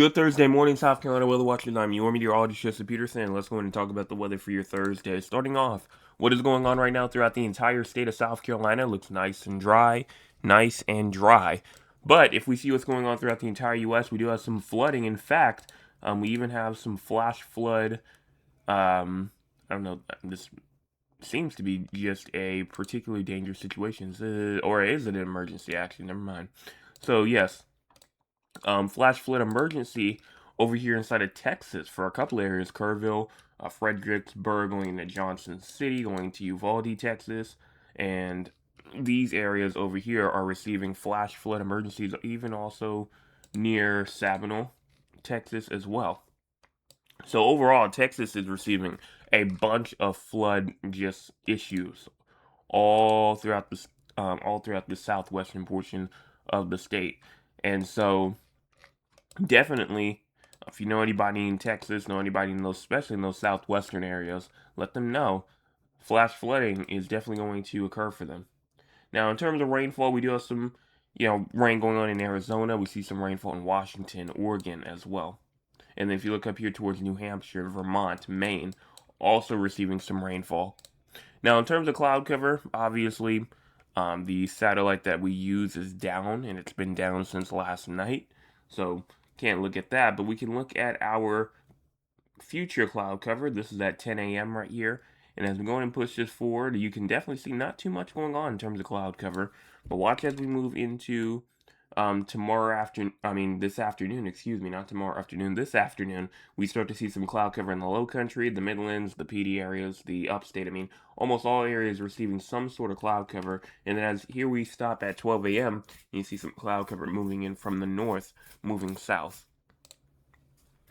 Good Thursday morning, South Carolina weather watchers. I'm your meteorologist, Jesse Peterson, and let's go in and talk about the weather for your Thursday. Starting off, what is going on right now throughout the entire state of South Carolina? Looks nice and dry, nice and dry. But if we see what's going on throughout the entire U.S., we do have some flooding. In fact, we even have some flash flood. I don't know. This seems to be just a particularly dangerous situation, or is it an emergency? Actually, never mind. So yes, flash flood emergency over here inside of Texas for a couple areas: Kerrville, Fredericksburg, going to Johnson City, going to Uvalde, Texas, and these areas over here are receiving flash flood emergencies, even also near Sabinal, Texas as well. So overall, Texas is receiving a bunch of flood just issues all throughout the southwestern portion of the state, and so definitely, if you know anybody in Texas, know anybody in those, especially in those southwestern areas, let them know flash flooding is definitely going to occur for them. Now, in terms of rainfall, we do have some, rain going on in Arizona. We see some rainfall in Washington, Oregon as well. And then if you look up here towards New Hampshire, Vermont, Maine, also receiving some rainfall. Now, in terms of cloud cover, obviously, the satellite that we use is down, and it's been down since last night. So can't look at that, but we can look at our future cloud cover. This is at 10 a.m. right here. And as we go and push this forward, you can definitely see not too much going on in terms of cloud cover. But watch as we move into this afternoon, excuse me, not tomorrow afternoon, this afternoon, we start to see some cloud cover in the low country, the Midlands, the PD areas, the upstate. Almost all areas receiving some sort of cloud cover. And then as here we stop at 12 a.m., you see some cloud cover moving in from the north, moving south.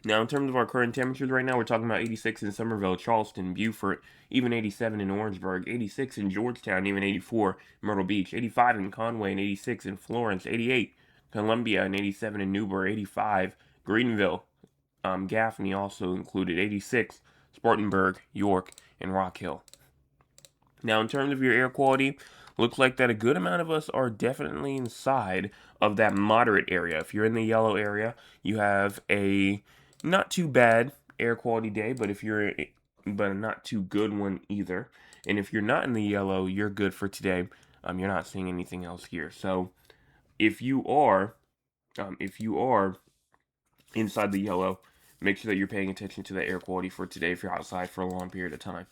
Now, in terms of our current temperatures right now, we're talking about 86 in Summerville, Charleston, Beaufort, even 87 in Orangeburg, 86 in Georgetown, even 84 in Myrtle Beach, 85 in Conway, and 86 in Florence, 88 Columbia, and 87 in Newburgh, 85 Greenville, Gaffney also included, 86 Spartanburg, York, and Rock Hill. Now, in terms of your air quality, looks like that a good amount of us are definitely inside of that moderate area. If you're in the yellow area, you have a not too bad air quality day, but a not too good one either. And if you're not in the yellow, you're good for today. You're not seeing anything else here. So if you are, inside the yellow, make sure that you're paying attention to the air quality for today if you're outside for a long period of time.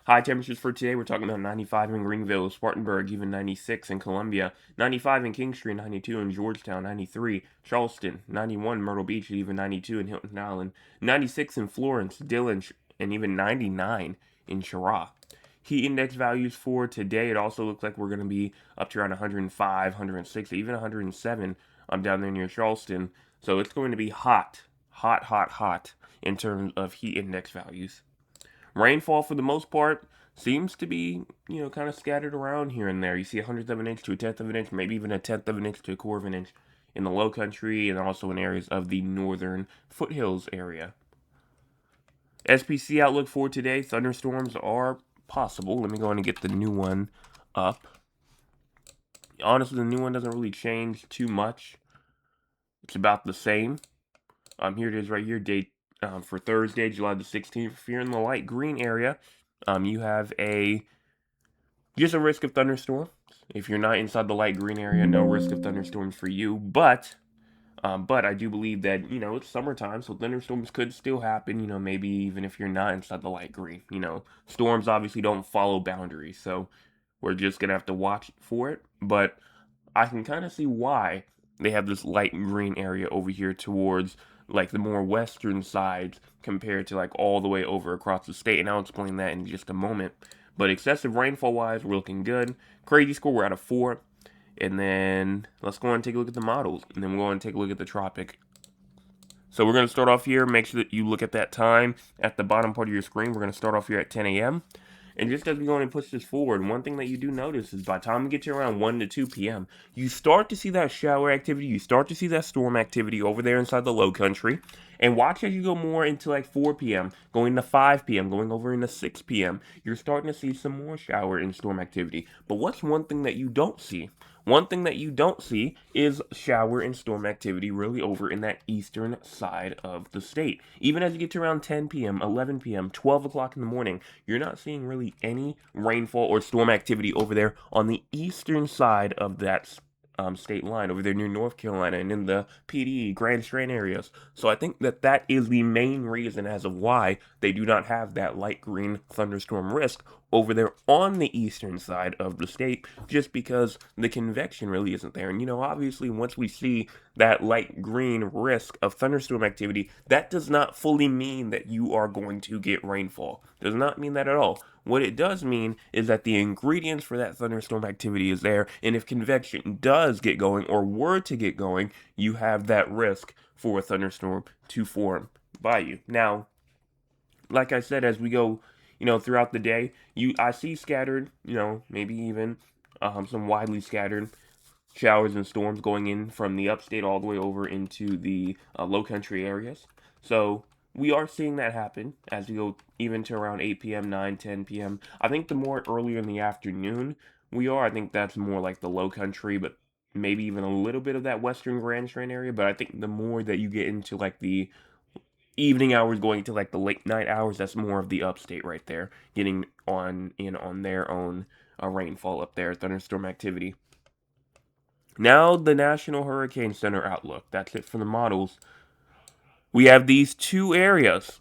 High temperatures for today, we're talking about 95 in Greenville, Spartanburg, even 96 in Columbia, 95 in Kingstree, 92 in Georgetown, 93 Charleston, 91 Myrtle Beach, even 92 in Hilton Island, 96 in Florence, Dillon, and even 99 in Chirac. Heat index values for today, it also looks like we're going to be up to around 105, 106, even 107 down there near Charleston. So it's going to be hot, hot, hot, hot in terms of heat index values. Rainfall, for the most part, seems to be, kind of scattered around here and there. You see a hundredth of an inch to a tenth of an inch, maybe even a tenth of an inch to a quarter of an inch in the low country and also in areas of the northern foothills area. SPC outlook for today, thunderstorms are possible. Let me go in and get the new one up. Honestly, the new one doesn't really change too much. It's about the same. Here it is right here, date for Thursday, July the 16th. If you're in the light green area, you have just a risk of thunderstorms. If you're not inside the light green area, no risk of thunderstorms for you. But I do believe that, it's summertime, so thunderstorms could still happen, maybe even if you're not inside the light green. Storms obviously don't follow boundaries, so we're just going to have to watch for it. But I can kind of see why they have this light green area over here towards like the more western sides compared to like all the way over across the state. And I'll explain that in just a moment. But excessive rainfall wise, we're looking good. Crazy score, we're at a 4. And then let's go and take a look at the models. And then we'll go and take a look at the tropic. So we're going to start off here. Make sure that you look at that time at the bottom part of your screen. We're going to start off here at 10 a.m. And just as we go and push this forward, one thing that you do notice is by the time we get to around 1 to 2 p.m., you start to see that shower activity, you start to see that storm activity over there inside the low country. And watch as you go more into like 4 p.m., going to 5 p.m., going over into 6 p.m., you're starting to see some more shower and storm activity. But what's one thing that you don't see? One thing that you don't see is shower and storm activity really over in that eastern side of the state. Even as you get to around 10 p.m., 11 p.m., 12 o'clock in the morning, you're not seeing really any rainfall or storm activity over there on the eastern side of that state line over there near North Carolina and in the PD, Grand Strand areas. So I think that that is the main reason as of why they do not have that light green thunderstorm risk over there on the eastern side of the state, just because the convection really isn't there. And obviously, once we see that light green risk of thunderstorm activity, that does not fully mean that you are going to get rainfall. Does not mean that at all. What it does mean is that the ingredients for that thunderstorm activity is there, and if convection does get going or were to get going, you have that risk for a thunderstorm to form by you. Now, like I said, as we go, throughout the day, I see scattered, maybe even some widely scattered showers and storms going in from the upstate all the way over into the low country areas. So we are seeing that happen as we go even to around 8 p.m., 9, 10 p.m. I think the more earlier in the afternoon we are, I think that's more like the low country, but maybe even a little bit of that western Grand Strand area. But I think the more that you get into like the evening hours going to like the late night hours, that's more of the upstate right there, getting on their own rainfall up there, thunderstorm activity. Now, the National Hurricane Center outlook. That's it for the models. We have these two areas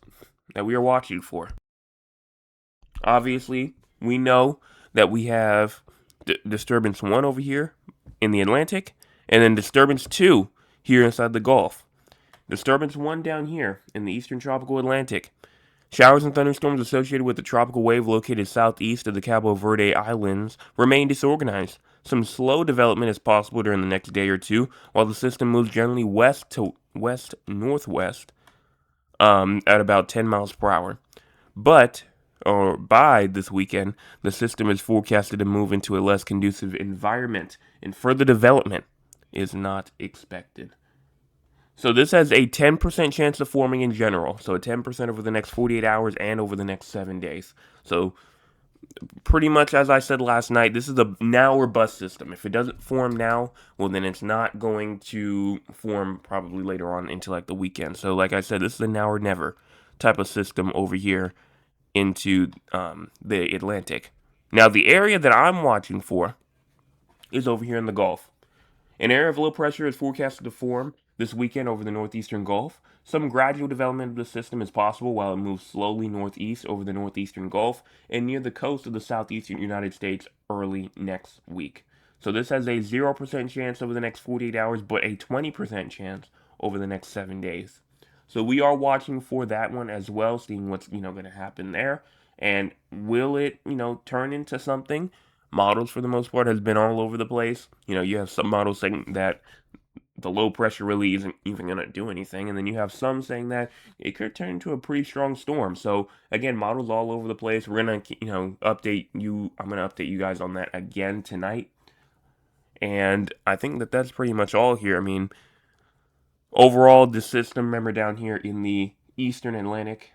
that we are watching for. Obviously, we know that we have disturbance 1 over here in the Atlantic, and then disturbance 2 here inside the Gulf. Disturbance 1 down here in the eastern tropical Atlantic. Showers and thunderstorms associated with the tropical wave located southeast of the Cabo Verde Islands remain disorganized. Some slow development is possible during the next day or two, while the system moves generally west to west-northwest at about 10 miles per hour. But, or by this weekend, the system is forecasted to move into a less conducive environment, and further development is not expected. So this has a 10% chance of forming in general. So a 10% over the next 48 hours and over the next 7 days. So pretty much as I said last night, this is a now or bust system. If it doesn't form now, well then it's not going to form probably later on into like the weekend. So like I said, this is a now or never type of system over here into the Atlantic. Now the area that I'm watching for is over here in the Gulf. An area of low pressure is forecasted to form this weekend over the northeastern Gulf. Some gradual development of the system is possible while it moves slowly northeast over the northeastern Gulf and near the coast of the southeastern United States early next week. So this has a 0% chance over the next 48 hours, but a 20% chance over the next 7 days. So we are watching for that one as well, seeing what's going to happen there, and will it turn into something? Models for the most part has been all over the place. You have some models saying that the low pressure really isn't even going to do anything, and then you have some saying that it could turn into a pretty strong storm. So again, models all over the place. We're gonna update you. I'm gonna update you guys on that again tonight, and I think that that's pretty much all here. I mean, overall, the system, remember down here in the eastern Atlantic,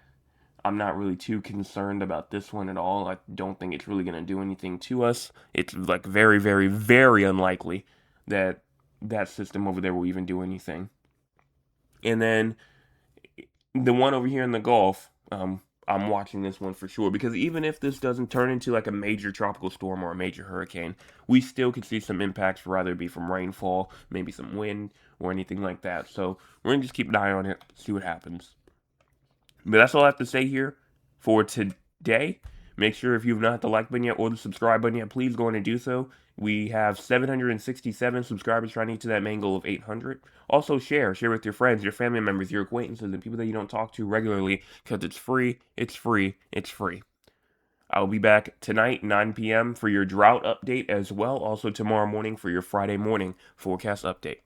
I'm not really too concerned about this one at all. I don't think it's really going to do anything to us. It's like very, very, very unlikely that that system over there will even do anything. And then the one over here in the Gulf, I'm watching this one for sure, because even if this doesn't turn into like a major tropical storm or a major hurricane, we still could see some impacts, rather it be from rainfall, maybe some wind or anything like that. So we're going to just keep an eye on it, see what happens. But that's all I have to say here for today. Make sure if you've not hit the like button yet or the subscribe button yet, please go in and do so. We have 767 subscribers trying to get to that main goal of 800. Also share with your friends, your family members, your acquaintances, and people that you don't talk to regularly, because it's free, it's free, it's free. I'll be back tonight, 9 p.m. for your drought update as well. Also tomorrow morning for your Friday morning forecast update.